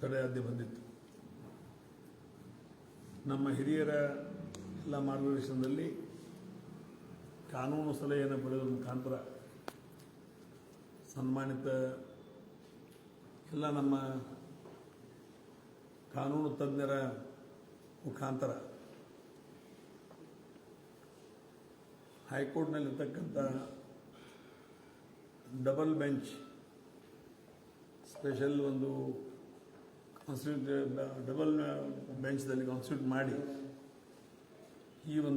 ತಡೆಯಾಜ್ಞೆ ಬಂದಿತ್ತು. ನಮ್ಮ ಹಿರಿಯರ ಎಲ್ಲ ಮಾರ್ಗದರ್ಶನದಲ್ಲಿ ಕಾನೂನು ಸಲಹೆಯನ್ನು ಪಡೆಯುವ ಮುಖಾಂತರ ಸನ್ಮಾನಿತ ಎಲ್ಲ ನಮ್ಮ ಕಾನೂನು ತಜ್ಞರ ಮುಖಾಂತರ ಹೈಕೋರ್ಟ್ನಲ್ಲಿರ್ತಕ್ಕಂಥ ಡಬಲ್ ಬೆಂಚ್ ಸ್ಪೆಷಲ್ ಒಂದು ಡಬಲ್ ಬೆಂಚ್ದಲ್ಲಿ ಕಾನ್ಸ್ಟಿಟ್ಯೂಟ್ ಮಾಡಿ ಏನು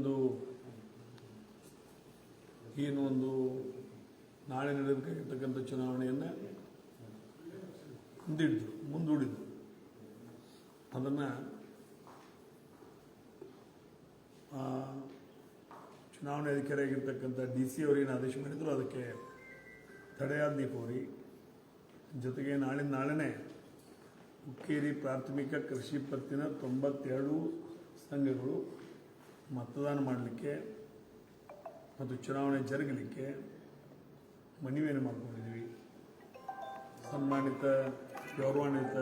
ನಾಳೆ ನಡೆಯಬೇಕಾಗಿರ್ತಕ್ಕಂಥ ಚುನಾವಣೆಯನ್ನು ಮುಂದೂಡಿದ್ರು. ಅದನ್ನು ಚುನಾವಣೆ ಅಧಿಕಾರಿಯಾಗಿರ್ತಕ್ಕಂಥ DC ಅವರೇನು ಆದೇಶ ಮಾಡಿದ್ರು ಅದಕ್ಕೆ ತಡೆಯಾಜ್ಞೆ ಕೋರಿ, ಜೊತೆಗೆ ನಾಳೆನೇ ಹುಕ್ಕೇರಿ ಪ್ರಾಥಮಿಕ ಕೃಷಿ ಪತ್ತಿನ 92 ಸಂಘಗಳು ಮತದಾನ ಮಾಡಲಿಕ್ಕೆ ಮತ್ತು ಚುನಾವಣೆ ಜರುಗಲಿಕ್ಕೆ ಮನವಿಯನ್ನು ಮಾಡಿಕೊಂಡಿದ್ದೀವಿ. ಸನ್ಮಾನಿತ ಗೌರವಾನ್ವಿತ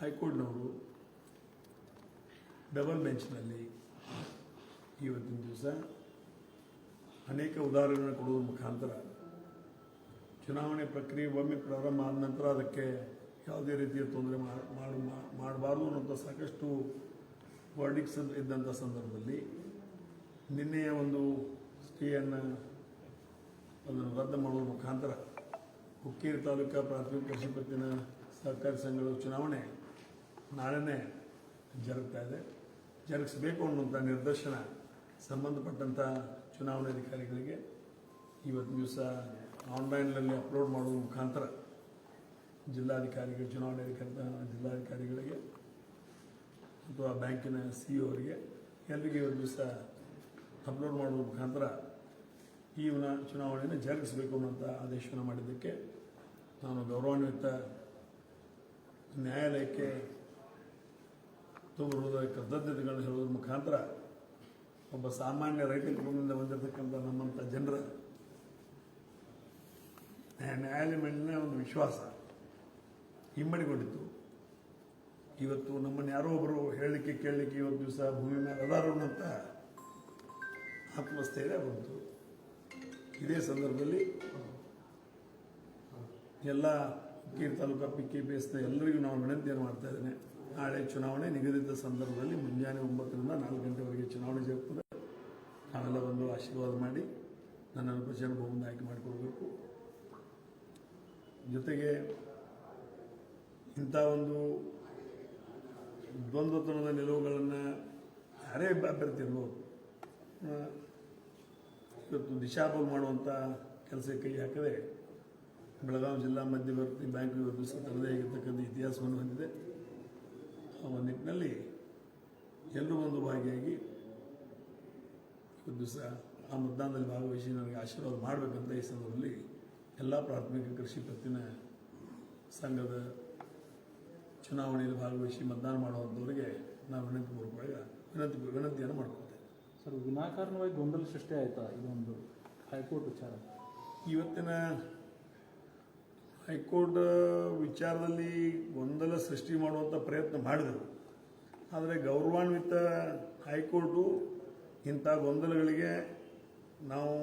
ಹೈಕೋರ್ಟ್ನವರು ಡಬಲ್ ಬೆಂಚ್ನಲ್ಲಿ ಇವತ್ತಿನ ದಿವಸ ಅನೇಕ ಉದಾಹರಣೆಗಳನ್ನು ಕೊಡುವ ಮುಖಾಂತರ ಚುನಾವಣೆ ಪ್ರಕ್ರಿಯೆ ಒಮ್ಮೆ ಪ್ರಾರಂಭ ಆದ ನಂತರ ಅದಕ್ಕೆ ಯಾವುದೇ ರೀತಿಯ ತೊಂದರೆ ಮಾಡಬಾರ್ದು ಅನ್ನೋಂಥ ಸಾಕಷ್ಟು ವರ್ಡಿಕ್ಸ್ ಇದ್ದಂಥ ಸಂದರ್ಭದಲ್ಲಿ ನಿನ್ನೆಯ ಒಂದು ಸ್ಟೇಯನ್ನು ಅದನ್ನು ರದ್ದು ಮಾಡುವ ಮುಖಾಂತರ ಹುಕ್ಕೇರಿ ತಾಲೂಕಾ ಪ್ರಾಥಮಿಕ ಕೃಷಿ ಪತ್ತಿನ ಸಹಕಾರಿ ಸಂಘಗಳ ಚುನಾವಣೆ ನಾಳೆನೇ ಜರುಗಿಸಬೇಕು ಅನ್ನುವಂಥ ನಿರ್ದೇಶನ ಸಂಬಂಧಪಟ್ಟಂಥ ಚುನಾವಣಾಧಿಕಾರಿಗಳಿಗೆ ಇವತ್ತು ದಿವಸ ಆನ್ಲೈನ್ನಲ್ಲಿ ಅಪ್ಲೋಡ್ ಮಾಡುವ ಮುಖಾಂತರ ಜಿಲ್ಲಾಧಿಕಾರಿಗಳು, ಜಿಲ್ಲಾಧಿಕಾರಿಗಳಿಗೆ ಅಥವಾ ಬ್ಯಾಂಕಿನ CEO ಅವರಿಗೆ ಎಲ್ಲರಿಗೆ ಇವತ್ತು ದಿವಸ ಅಪ್ಲೋಡ್ ಮಾಡುವ ಮುಖಾಂತರ ಈ ಚುನಾವಣೆಯನ್ನು ಜರುಗಿಸಬೇಕು ಅನ್ನೋಂಥ ಆದೇಶವನ್ನು ಮಾಡಿದ್ದಕ್ಕೆ ನಾನು ಗೌರವಾನ್ವಿತ ನ್ಯಾಯಾಲಯಕ್ಕೆ ತುಂಬ ಹೃದಯ ಕೃತಜ್ಞತೆಗಳನ್ನು ಹೇಳುವುದರ ಮುಖಾಂತರ ಒಬ್ಬ ಸಾಮಾನ್ಯ ರೈತ ಕುಟುಂಬದಿಂದ ಬಂದಿರತಕ್ಕಂಥ ನಮ್ಮಂಥ ಜನರ ನ್ಯಾಯಾಲಯ ಮೇಲಿನ ಒಂದು ವಿಶ್ವಾಸ ಇಮ್ಮಡಿಗೊಂಡಿತ್ತು. ಇವತ್ತು ನಮ್ಮನ್ನು ಯಾರೋ ಒಬ್ಬರು ಹೇಳಲಿಕ್ಕೆ ಕೇಳಲಿಕ್ಕೆ ಇವತ್ತು ದಿವಸ ಭೂಮಿ ಮೇಲೆ ಅದಾರು ಅನ್ನೋಂಥ ಆತ್ಮಸ್ಥೈರ್ಯ ಬಂತು. ಇದೇ ಸಂದರ್ಭದಲ್ಲಿ ಎಲ್ಲ ಹುಕ್ಕೇರಿ ತಾಲೂಕಾ PKPSನ ಎಲ್ಲರಿಗೂ ನಾವು ವಿನಂತಿಯನ್ನು ಮಾಡ್ತಾ ಇದ್ದೇನೆ. ನಾಳೆ ಚುನಾವಣೆ ನಿಗದಿತ ಸಂದರ್ಭದಲ್ಲಿ ಮುಂಜಾನೆ 9ರಿಂದ 4 ಗಂಟೆವರೆಗೆ ಚುನಾವಣೆ ಜರುಗ್ತದೆ. ನಾವೆಲ್ಲ ಬಂದು ಆಶೀರ್ವಾದ ಮಾಡಿ ನನ್ನನ್ನು ಪ್ರಚಂಡ ಬಹುಮತ ಆಯ್ಕೆ ಮಾಡಿಕೊಡ್ಬೇಕು. ಜೊತೆಗೆ ಇಂಥ ಒಂದು ದ್ವಂದ್ವತನದ ನಿಲುವುಗಳನ್ನು ಯಾರೇ ಅಭ್ಯರ್ಥಿ ಇರ್ಬೋದು ಇವತ್ತು ದಿಶಾಬಲ್ ಮಾಡುವಂಥ ಕೆಲಸಕ್ಕೆ ಕೈ ಹಾಕದೆ ಬೆಳಗಾವಿ ಜಿಲ್ಲಾ ಮಧ್ಯವರ್ತಿ ಬ್ಯಾಂಕ್ ಇವತ್ತು ತನ್ನದೇ ಆಗಿರ್ತಕ್ಕಂಥ ಇತಿಹಾಸವನ್ನು ಹೊಂದಿದೆ. ಆ ಒಂದು ನಿಟ್ಟಿನಲ್ಲಿ ಎಲ್ಲರೂ ಒಂದು ಭಾಗಿಯಾಗಿ ಇವತ್ತು ದಿವಸ ಆ ಮತದಾನದಲ್ಲಿ ಭಾಗವಹಿಸಿ ನನಗೆ ಆಶೀರ್ವಾದ ಮಾಡಬೇಕಂತ ಈ ಸಂದರ್ಭದಲ್ಲಿ ಎಲ್ಲ ಪ್ರಾಥಮಿಕ ಕೃಷಿ ಪತ್ತಿನ ಸಂಘದ ಚುನಾವಣೆಯಲ್ಲಿ ಭಾಗವಹಿಸಿ ಮತದಾನ ಮಾಡುವಂಥವರಿಗೆ ನಾವು ವಿನಂತಿಯನ್ನು ಮಾಡ್ಕೊಳ್ತೇವೆ. ಸರ್, ವಿನಾಕಾರಣವಾಗಿ ಗೊಂದಲ ಸೃಷ್ಟಿ ಆಯಿತಾ ಇದೊಂದು ಹೈಕೋರ್ಟ್ ವಿಚಾರ? ಇವತ್ತಿನ ಹೈಕೋರ್ಟ್ ವಿಚಾರದಲ್ಲಿ ಗೊಂದಲ ಸೃಷ್ಟಿ ಮಾಡುವಂಥ ಪ್ರಯತ್ನ ಮಾಡಿದರು. ಆದರೆ ಗೌರವಾನ್ವಿತ ಹೈಕೋರ್ಟು ಇಂಥ ಗೊಂದಲಗಳಿಗೆ ನಾವು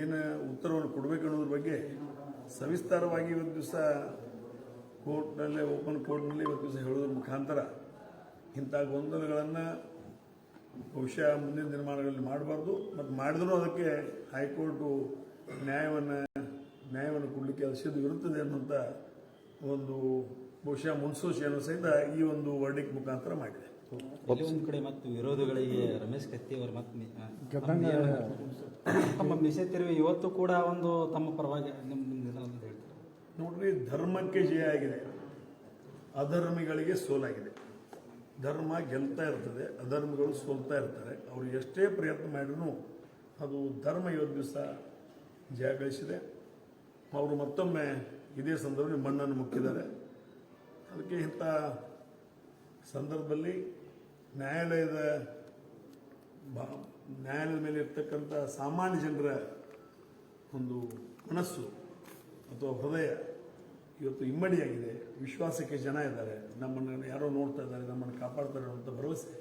ಏನು ಉತ್ತರವನ್ನು ಕೊಡಬೇಕು ಅನ್ನೋದ್ರ ಬಗ್ಗೆ ಸವಿಸ್ತಾರವಾಗಿ ಇವತ್ತು ದಿವಸ ಕೋರ್ಟ್ನಲ್ಲೇ ಓಪನ್ ಕೋರ್ಟ್ನಲ್ಲಿ ಇವತ್ತು ದಿವಸ ಹೇಳೋದ್ರ ಮುಖಾಂತರ ಇಂಥ ಗೊಂದಲಗಳನ್ನು ಬಹುಶಃ ಮುಂದಿನ ದಿನಮಾನಗಳಲ್ಲಿ ಮಾಡಬಾರ್ದು. ಮತ್ತು ಮಾಡಿದ್ರೂ ಅದಕ್ಕೆ ಹೈಕೋರ್ಟು ನ್ಯಾಯವನ್ನು ಕೊಡಲಿಕ್ಕೆ ಅದು ಸಿದ್ಧವಿರುತ್ತದೆ ಅನ್ನುವಂಥ ಒಂದು ಬಹುಶಃ ಮುನ್ಸೂಚನೆಯನ್ನು ಸಹಿತ ಈ ಒಂದು ವರ್ಡಿಕ್ ಮುಖಾಂತರ ಮಾಡಿದೆ. ಒಂದು ಕಡೆ ಮತ್ತು ವಿರೋಧಿಗಳಿಗೆ ರಮೇಶ್ ಕತ್ತಿ ಅವರು ತಮ್ಮ ಮೀಸೆ ತಿರುವಿ ಇವತ್ತು ಕೂಡ ಒಂದು ತಮ್ಮ ಪರವಾಗಿ ಹೇಳ್ತಾರೆ. ನೋಡ್ರಿ, ಧರ್ಮಕ್ಕೆ ಜಯ ಆಗಿದೆ, ಅಧರ್ಮಿಗಳಿಗೆ ಸೋಲಾಗಿದೆ. ಧರ್ಮ ಗೆಲ್ತಾ ಇರ್ತದೆ, ಅಧರ್ಮಿಗಳು ಸೋಲ್ತಾ ಇರ್ತಾರೆ. ಅವರು ಎಷ್ಟೇ ಪ್ರಯತ್ನ ಮಾಡಿದ್ರು ಅದು ಧರ್ಮ ಇವತ್ತು ದಿವಸ ಜಯ ಗಳಿಸಿದೆ. ಅವರು ಮತ್ತೊಮ್ಮೆ ಇದೇ ಸಂದರ್ಭದಲ್ಲಿ ಮಣ್ಣನ್ನು ಮುಕ್ಕಿದ್ದಾರೆ. ಅದಕ್ಕೆ ಇಂಥ ಸಂದರ್ಭದಲ್ಲಿ ನ್ಯಾಯಾಲಯದ ಮೇಲೆ ಇರ್ತಕ್ಕಂಥ ಸಾಮಾನ್ಯ ಜನರ ಒಂದು ಮನಸ್ಸು ಅಥವಾ ಹೃದಯ ಇವತ್ತು ಇಮ್ಮಡಿಯಾಗಿದೆ. ವಿಶ್ವಾಸಕ್ಕೆ ಜನ ಇದ್ದಾರೆ, ನಮ್ಮನ್ನು ಯಾರೋ ನೋಡ್ತಾ ಇದ್ದಾರೆ, ನಮ್ಮನ್ನು ಕಾಪಾಡ್ತಾರೆ ಅನ್ನುವಂಥ ಭರವಸೆ